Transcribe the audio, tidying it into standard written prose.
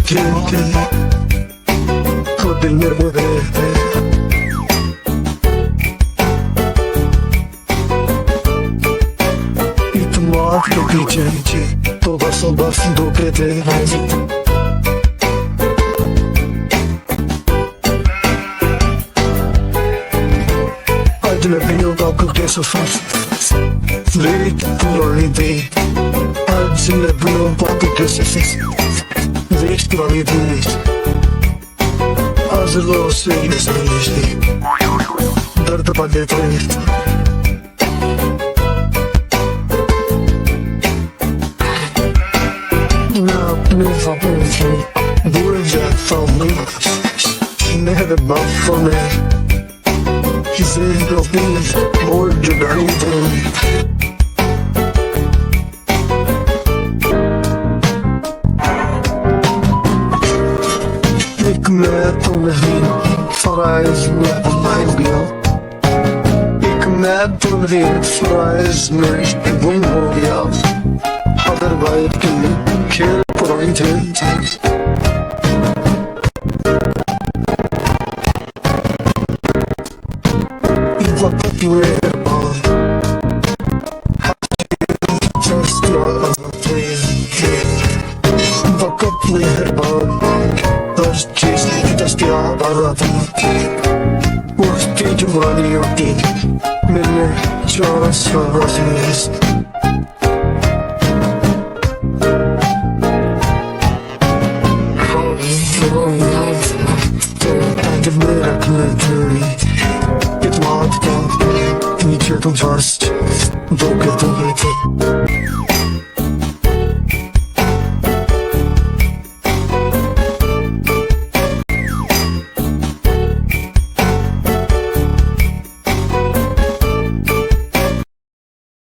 के तो दिल मेरे दे इतमाद के पीछे तो बस धोखे थे अजनबियों का कुछ सफर लेट पुरानी थी अजनबियों का कुछ सफर लेट पुरानी थी आज लोग से दर्द पड़े थे मैं अपने सपने से भूल जाता हूँ मेरे बाप को मैं किसी को भी और जुदाई दूँ एक मैं तो नहीं फराइज में बनाई गया एक मैं तो नहीं फराइज में गुम हो गया अदरवाइज के खेल पुरानी थे वक्त मेहरबान just वक्त मेहरबान हर चीज दस्तयाब आ रहा था उसकी जवानी होती मैंने 4 साल से इतमाद का नीचे तुम फर्स्ट धोखे तुम